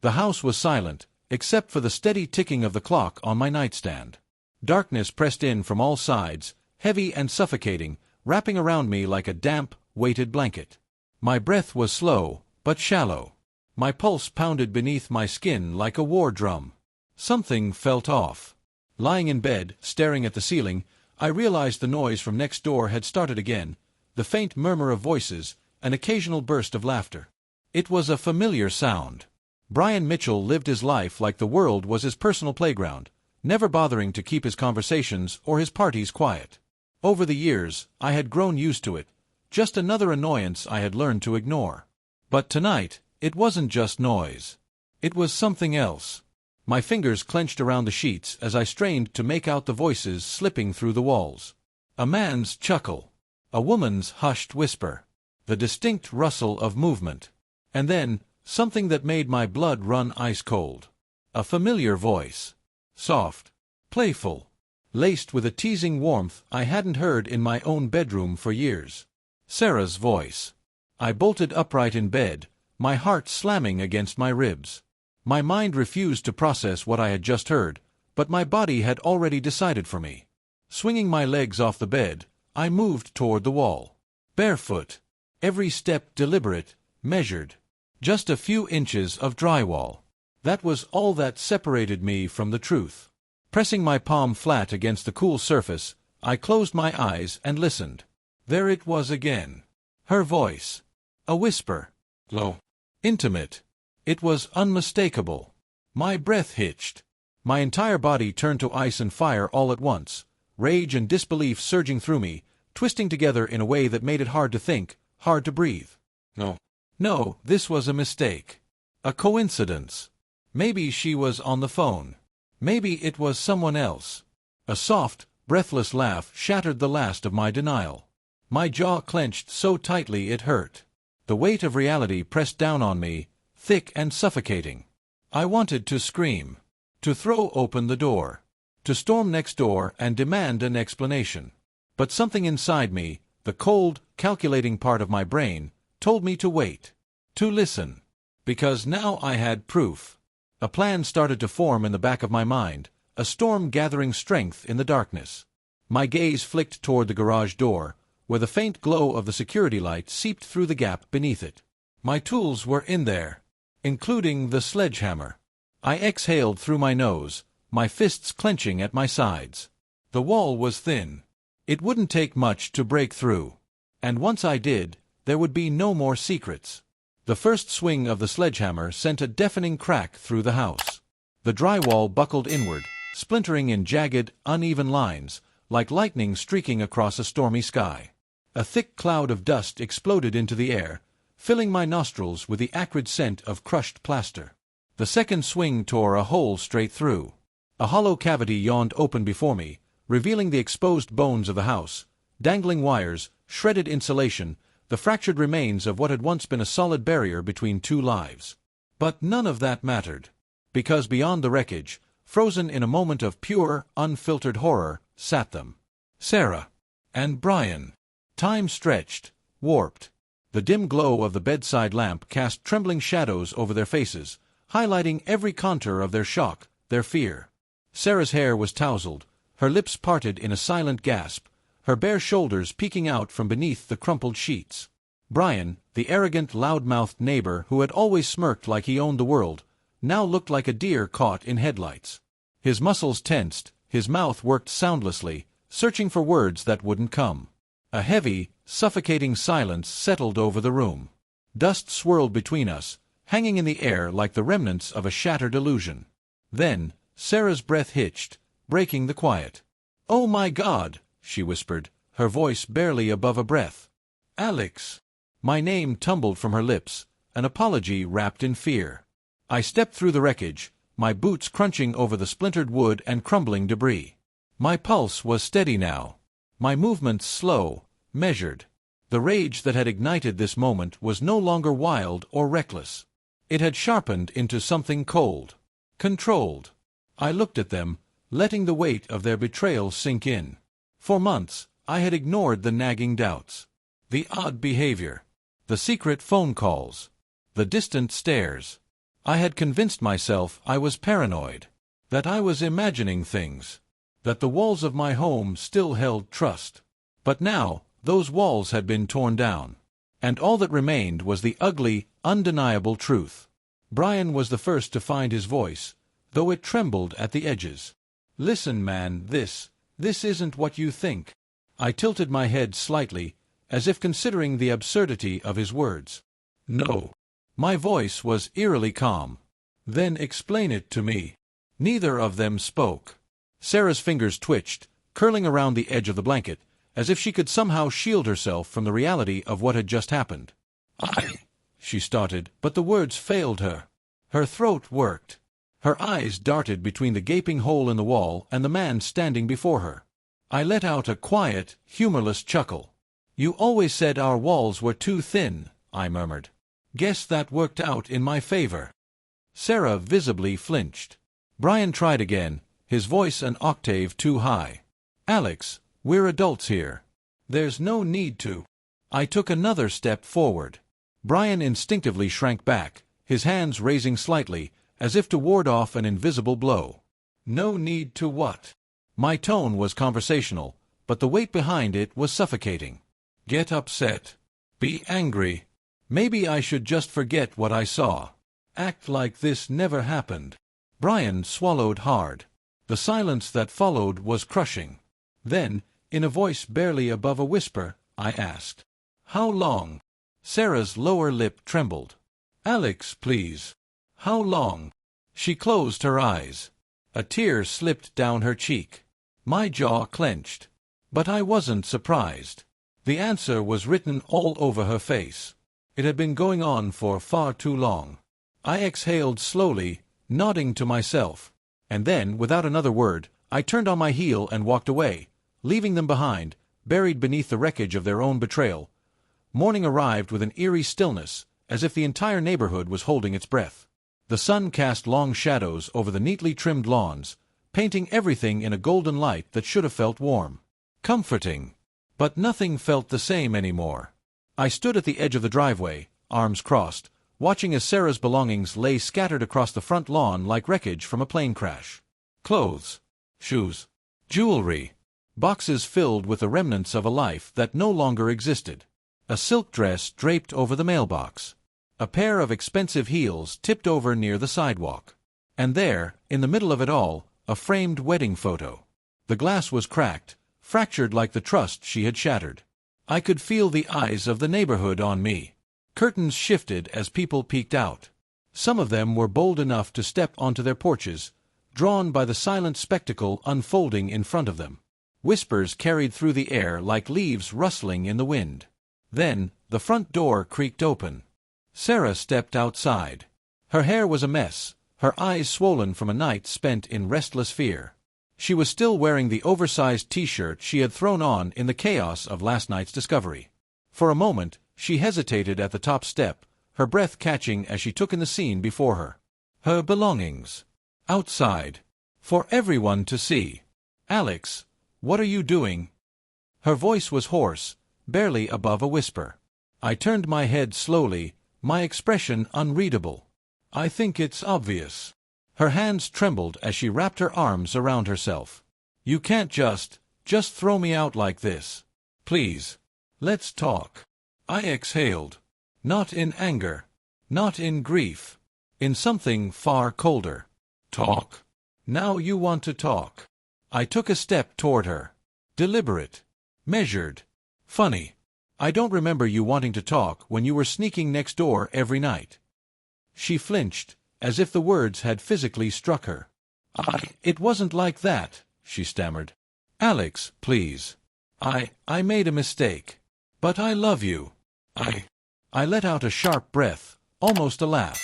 The house was silent, except for the steady ticking of the clock on my nightstand. Darkness pressed in from all sides, heavy and suffocating, wrapping around me like a damp, weighted blanket. My breath was slow, but shallow. My pulse pounded beneath my skin like a war drum. Something felt off. Lying in bed, staring at the ceiling, I realized the noise from next door had started again, the faint murmur of voices, an occasional burst of laughter. It was a familiar sound. Brian Mitchell lived his life like the world was his personal playground, never bothering to keep his conversations or his parties quiet. Over the years, I had grown used to it, just another annoyance I had learned to ignore. But tonight, it wasn't just noise. It was something else. My fingers clenched around the sheets as I strained to make out the voices slipping through the walls. A man's chuckle. A woman's hushed whisper. The distinct rustle of movement. And then, something that made my blood run ice-cold. A familiar voice. Soft. Playful. Laced with a teasing warmth I hadn't heard in my own bedroom for years. Sarah's voice. I bolted upright in bed, my heart slamming against my ribs. My mind refused to process what I had just heard, but my body had already decided for me. Swinging my legs off the bed, I moved toward the wall. Barefoot. Every step deliberate, measured. Just a few inches of drywall. That was all that separated me from the truth. Pressing my palm flat against the cool surface, I closed my eyes and listened. There it was again. Her voice. A whisper. Low. Intimate. It was unmistakable. My breath hitched. My entire body turned to ice and fire all at once, rage and disbelief surging through me, twisting together in a way that made it hard to think, hard to breathe. No, this was a mistake. A coincidence. Maybe she was on the phone. Maybe it was someone else. A soft, breathless laugh shattered the last of my denial. My jaw clenched so tightly it hurt. The weight of reality pressed down on me, thick and suffocating. I wanted to scream. To throw open the door. To storm next door and demand an explanation. But something inside me, the cold, calculating part of my brain, told me to wait. To listen. Because now I had proof. A plan started to form in the back of my mind, a storm gathering strength in the darkness. My gaze flicked toward the garage door, where the faint glow of the security light seeped through the gap beneath it. My tools were in there, including the sledgehammer. I exhaled through my nose, my fists clenching at my sides. The wall was thin. It wouldn't take much to break through. And once I did, there would be no more secrets. The first swing of the sledgehammer sent a deafening crack through the house. The drywall buckled inward, splintering in jagged, uneven lines, like lightning streaking across a stormy sky. A thick cloud of dust exploded into the air, filling my nostrils with the acrid scent of crushed plaster. The second swing tore a hole straight through. A hollow cavity yawned open before me, revealing the exposed bones of the house, dangling wires, shredded insulation, the fractured remains of what had once been a solid barrier between two lives. But none of that mattered, because beyond the wreckage, frozen in a moment of pure, unfiltered horror, sat them. Sarah. And Brian. Time stretched, warped. The dim glow of the bedside lamp cast trembling shadows over their faces, highlighting every contour of their shock, their fear. Sarah's hair was tousled, her lips parted in a silent gasp, her bare shoulders peeking out from beneath the crumpled sheets. Brian, the arrogant, loud-mouthed neighbor who had always smirked like he owned the world, now looked like a deer caught in headlights. His muscles tensed, his mouth worked soundlessly, searching for words that wouldn't come. A heavy, suffocating silence settled over the room. Dust swirled between us, hanging in the air like the remnants of a shattered illusion. Then, Sarah's breath hitched, breaking the quiet. "Oh my God!" she whispered, her voice barely above a breath. "Alex!" My name tumbled from her lips, an apology wrapped in fear. I stepped through the wreckage, my boots crunching over the splintered wood and crumbling debris. My pulse was steady now. My movements slow, measured. The rage that had ignited this moment was no longer wild or reckless. It had sharpened into something cold, controlled. I looked at them, letting the weight of their betrayal sink in. For months, I had ignored the nagging doubts. The odd behavior. The secret phone calls. The distant stares. I had convinced myself I was paranoid, that I was imagining things, that the walls of my home still held trust. But now, those walls had been torn down, and all that remained was the ugly, undeniable truth. Brian was the first to find his voice, though it trembled at the edges. "Listen, man, this isn't what you think." I tilted my head slightly, as if considering the absurdity of his words. "No." My voice was eerily calm. "Then explain it to me." Neither of them spoke. Sarah's fingers twitched, curling around the edge of the blanket, as if she could somehow shield herself from the reality of what had just happened. She started, but the words failed her. Her throat worked. Her eyes darted between the gaping hole in the wall and the man standing before her. I let out a quiet, humorless chuckle. "You always said our walls were too thin," I murmured. "Guess that worked out in my favor." Sarah visibly flinched. Brian tried again, his voice an octave too high. "Alex, we're adults here. There's no need to." I took another step forward. Brian instinctively shrank back, his hands raising slightly, as if to ward off an invisible blow. "No need to what?" My tone was conversational, but the weight behind it was suffocating. "Get upset. Be angry. Maybe I should just forget what I saw. Act like this never happened." Brian swallowed hard. The silence that followed was crushing. Then, in a voice barely above a whisper, I asked, "How long?" Sarah's lower lip trembled. "Alex, please. How long?" She closed her eyes. A tear slipped down her cheek. My jaw clenched. But I wasn't surprised. The answer was written all over her face. It had been going on for far too long. I exhaled slowly, nodding to myself. And then, without another word, I turned on my heel and walked away, leaving them behind, buried beneath the wreckage of their own betrayal. Morning arrived with an eerie stillness, as if the entire neighborhood was holding its breath. The sun cast long shadows over the neatly trimmed lawns, painting everything in a golden light that should have felt warm, comforting. But nothing felt the same anymore. I stood at the edge of the driveway, arms crossed, watching as Sarah's belongings lay scattered across the front lawn like wreckage from a plane crash. Clothes, shoes, jewelry, boxes filled with the remnants of a life that no longer existed. A silk dress draped over the mailbox. A pair of expensive heels tipped over near the sidewalk. And there, in the middle of it all, a framed wedding photo. The glass was cracked, fractured like the trust she had shattered. I could feel the eyes of the neighborhood on me. Curtains shifted as people peeked out. Some of them were bold enough to step onto their porches, drawn by the silent spectacle unfolding in front of them. Whispers carried through the air like leaves rustling in the wind. Then, the front door creaked open. Sarah stepped outside. Her hair was a mess, her eyes swollen from a night spent in restless fear. She was still wearing the oversized t-shirt she had thrown on in the chaos of last night's discovery. For a moment, she hesitated at the top step, her breath catching as she took in the scene before her. Her belongings. Outside. For everyone to see. "Alex, what are you doing?" Her voice was hoarse, barely above a whisper. I turned my head slowly, my expression unreadable. "I think it's obvious." Her hands trembled as she wrapped her arms around herself. "You can't just throw me out like this. Please. Let's talk." I exhaled. Not in anger. Not in grief. In something far colder. "Talk. Now you want to talk." I took a step toward her. Deliberate. Measured. Funny. "I don't remember you wanting to talk when you were sneaking next door every night." She flinched, as if the words had physically struck her. It wasn't like that," she stammered. "Alex, please. I made a mistake. But I love you. I let out a sharp breath, almost a laugh.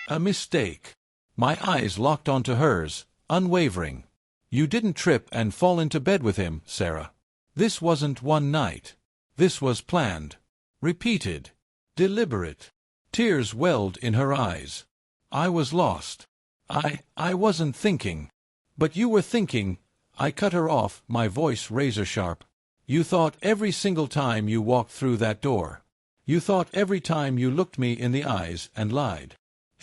"A mistake." My eyes locked onto hers, unwavering. "You didn't trip and fall into bed with him, Sarah. This wasn't one night. This was planned. Repeated. Deliberate." Tears welled in her eyes. I was lost. I wasn't thinking. "But you were thinking." I cut her off, my voice razor-sharp. "You thought every single time you walked through that door. You thought every time you looked me in the eyes and lied."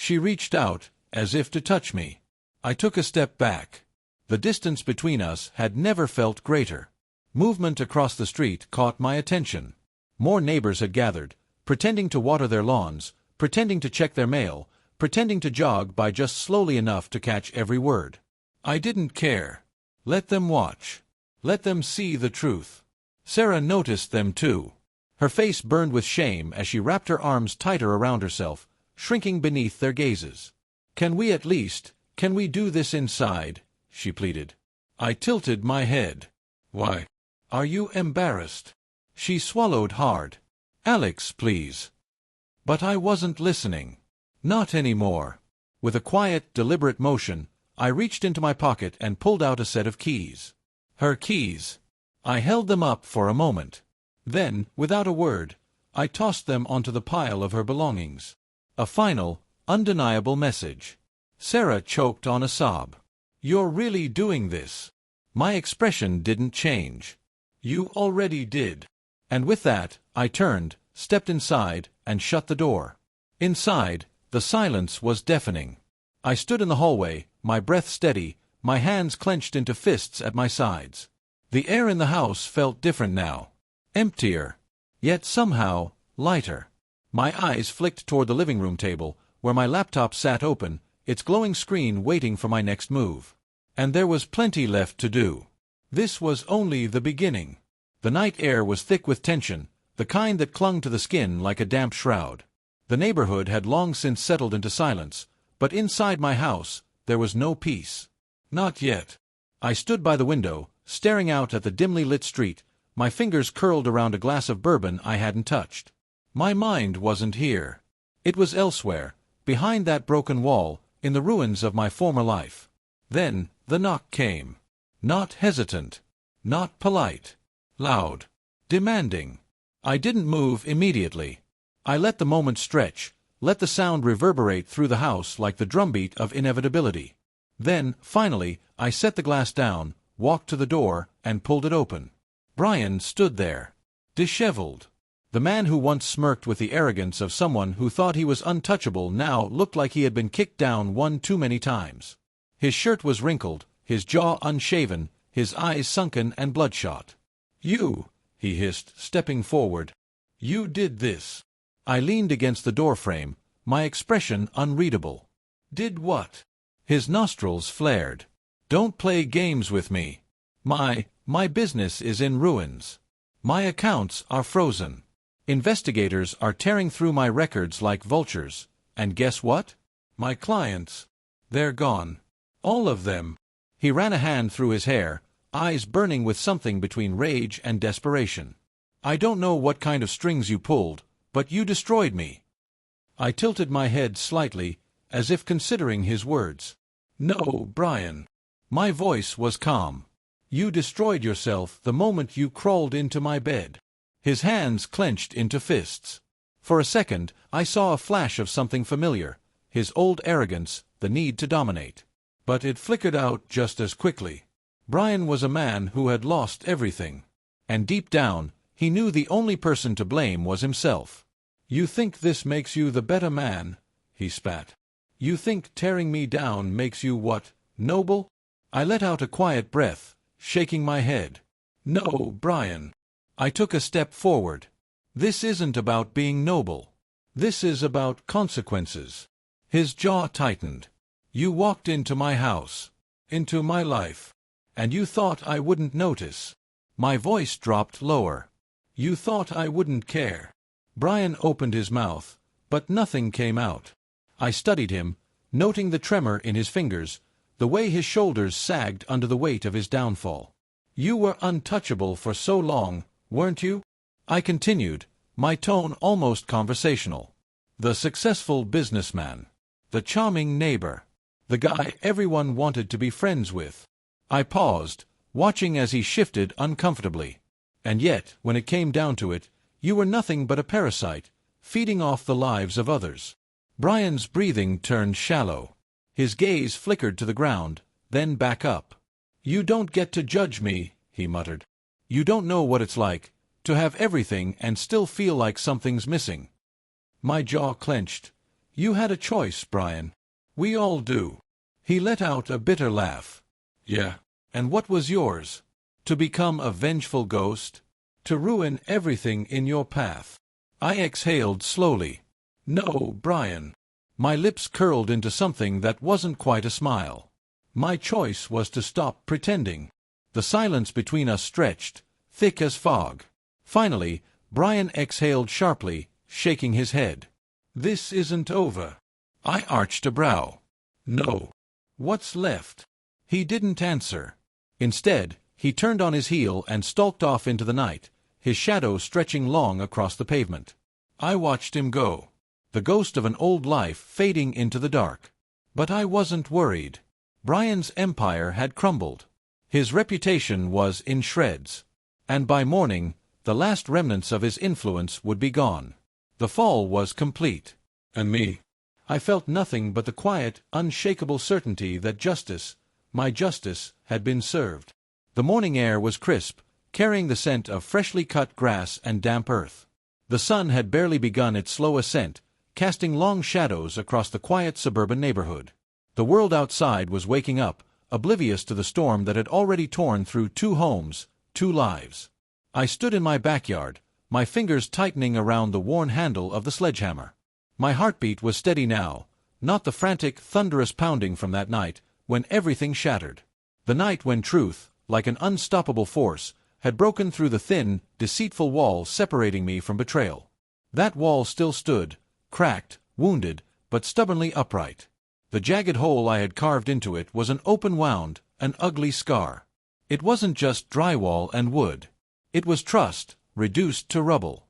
She reached out, as if to touch me. I took a step back. The distance between us had never felt greater. Movement across the street caught my attention. More neighbors had gathered, pretending to water their lawns, pretending to check their mail, pretending to jog by just slowly enough to catch every word. I didn't care. Let them watch. Let them see the truth. Sarah noticed them too. Her face burned with shame as she wrapped her arms tighter around herself, shrinking beneath their gazes. Can we do this inside? She pleaded. I tilted my head. Why? Are you embarrassed? She swallowed hard. Alex, please. But I wasn't listening. Not anymore. With a quiet, deliberate motion, I reached into my pocket and pulled out a set of keys. Her keys. I held them up for a moment. Then, without a word, I tossed them onto the pile of her belongings. A final, undeniable message. Sarah choked on a sob. You're really doing this? My expression didn't change. You already did. And with that, I turned, stepped inside, and shut the door. Inside, the silence was deafening. I stood in the hallway, my breath steady, my hands clenched into fists at my sides. The air in the house felt different now. Emptier. Yet somehow, lighter. My eyes flicked toward the living room table, where my laptop sat open, its glowing screen waiting for my next move. And there was plenty left to do. This was only the beginning. The night air was thick with tension, the kind that clung to the skin like a damp shroud. The neighborhood had long since settled into silence, but inside my house, there was no peace. Not yet. I stood by the window, staring out at the dimly lit street, my fingers curled around a glass of bourbon I hadn't touched. My mind wasn't here. It was elsewhere, behind that broken wall, in the ruins of my former life. Then, the knock came. Not hesitant. Not polite. Loud. Demanding. I didn't move immediately. I let the moment stretch, let the sound reverberate through the house like the drumbeat of inevitability. Then, finally, I set the glass down, walked to the door, and pulled it open. Brian stood there. Disheveled. The man who once smirked with the arrogance of someone who thought he was untouchable now looked like he had been kicked down one too many times. His shirt was wrinkled, his jaw unshaven, his eyes sunken and bloodshot. You, he hissed, stepping forward. You did this. I leaned against the doorframe, my expression unreadable. Did what? His nostrils flared. Don't play games with me. My business is in ruins. My accounts are frozen. Investigators are tearing through my records like vultures, and guess what? My clients. They're gone. All of them. He ran a hand through his hair, eyes burning with something between rage and desperation. I don't know what kind of strings you pulled, but you destroyed me. I tilted my head slightly, as if considering his words. No, Brian. My voice was calm. You destroyed yourself the moment you crawled into my bed. His hands clenched into fists. For a second, I saw a flash of something familiar, his old arrogance, the need to dominate. But it flickered out just as quickly. Brian was a man who had lost everything. And deep down, he knew the only person to blame was himself. You think this makes you the better man? He spat. You think tearing me down makes you what, noble? I let out a quiet breath, shaking my head. No, Brian. I took a step forward. This isn't about being noble. This is about consequences. His jaw tightened. You walked into my house, into my life, and you thought I wouldn't notice. My voice dropped lower. You thought I wouldn't care. Brian opened his mouth, but nothing came out. I studied him, noting the tremor in his fingers, the way his shoulders sagged under the weight of his downfall. You were untouchable for so long, weren't you? I continued, my tone almost conversational. The successful businessman. The charming neighbor. The guy everyone wanted to be friends with. I paused, watching as he shifted uncomfortably. And yet, when it came down to it, you were nothing but a parasite, feeding off the lives of others. Brian's breathing turned shallow. His gaze flickered to the ground, then back up. You don't get to judge me, he muttered. You don't know what it's like, to have everything and still feel like something's missing. My jaw clenched. You had a choice, Brian. We all do. He let out a bitter laugh. Yeah. And what was yours? To become a vengeful ghost? To ruin everything in your path? I exhaled slowly. No, Brian. My lips curled into something that wasn't quite a smile. My choice was to stop pretending. The silence between us stretched, thick as fog. Finally, Brian exhaled sharply, shaking his head. This isn't over. I arched a brow. No. What's left? He didn't answer. Instead, he turned on his heel and stalked off into the night, his shadow stretching long across the pavement. I watched him go, the ghost of an old life fading into the dark. But I wasn't worried. Brian's empire had crumbled. His reputation was in shreds. And by morning, the last remnants of his influence would be gone. The fall was complete. And me? I felt nothing but the quiet, unshakable certainty that justice, my justice, had been served. The morning air was crisp, carrying the scent of freshly cut grass and damp earth. The sun had barely begun its slow ascent, casting long shadows across the quiet suburban neighborhood. The world outside was waking up, oblivious to the storm that had already torn through 2 homes, 2 lives. I stood in my backyard, my fingers tightening around the worn handle of the sledgehammer. My heartbeat was steady now, not the frantic, thunderous pounding from that night, when everything shattered. The night when truth, like an unstoppable force, had broken through the thin, deceitful wall separating me from betrayal. That wall still stood, cracked, wounded, but stubbornly upright. The jagged hole I had carved into it was an open wound, an ugly scar. It wasn't just drywall and wood. It was trust, reduced to rubble.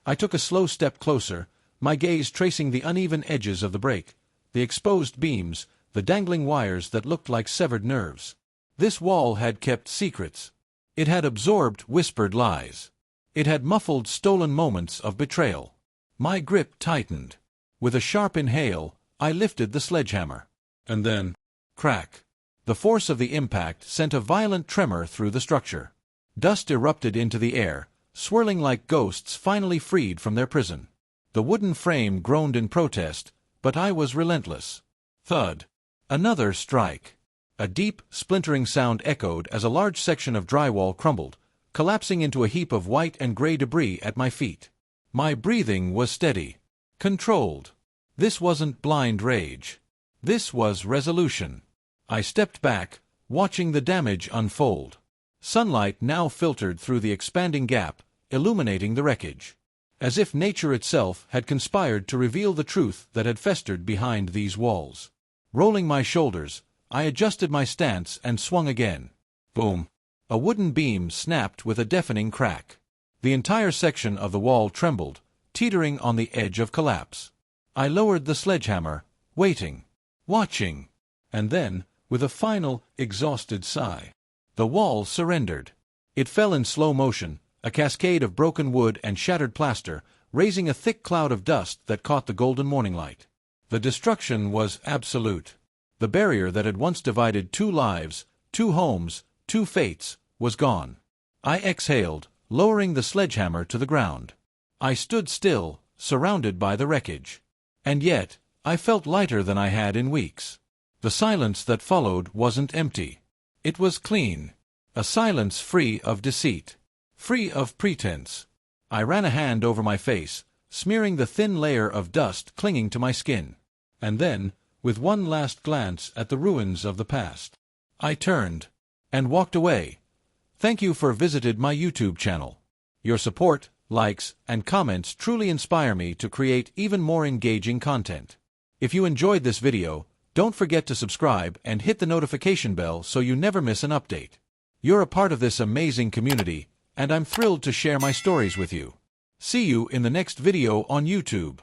I took a slow step closer, my gaze tracing the uneven edges of the break, the exposed beams, the dangling wires that looked like severed nerves. This wall had kept secrets. It had absorbed whispered lies. It had muffled stolen moments of betrayal. My grip tightened. With a sharp inhale, I lifted the sledgehammer. And then, crack. The force of the impact sent a violent tremor through the structure. Dust erupted into the air, swirling like ghosts finally freed from their prison. The wooden frame groaned in protest, but I was relentless. Thud. Another strike. A deep, splintering sound echoed as a large section of drywall crumbled, collapsing into a heap of white and gray debris at my feet. My breathing was steady, controlled. This wasn't blind rage. This was resolution. I stepped back, watching the damage unfold. Sunlight now filtered through the expanding gap, illuminating the wreckage. As if nature itself had conspired to reveal the truth that had festered behind these walls. Rolling my shoulders, I adjusted my stance and swung again. Boom. A wooden beam snapped with a deafening crack. The entire section of the wall trembled, teetering on the edge of collapse. I lowered the sledgehammer, waiting, watching. And then, with a final, exhausted sigh, the wall surrendered. It fell in slow motion, a cascade of broken wood and shattered plaster, raising a thick cloud of dust that caught the golden morning light. The destruction was absolute. The barrier that had once divided 2 lives, 2 homes, 2 fates, was gone. I exhaled, lowering the sledgehammer to the ground. I stood still, surrounded by the wreckage. And yet, I felt lighter than I had in weeks. The silence that followed wasn't empty. It was clean. A silence free of deceit. Free of pretense. I ran a hand over my face, smearing the thin layer of dust clinging to my skin. And then, with one last glance at the ruins of the past, I turned and walked away. Thank you for visiting my YouTube channel. Your support, likes, and comments truly inspire me to create even more engaging content. If you enjoyed this video, don't forget to subscribe and hit the notification bell so you never miss an update. You're a part of this amazing community, and I'm thrilled to share my stories with you. See you in the next video on YouTube.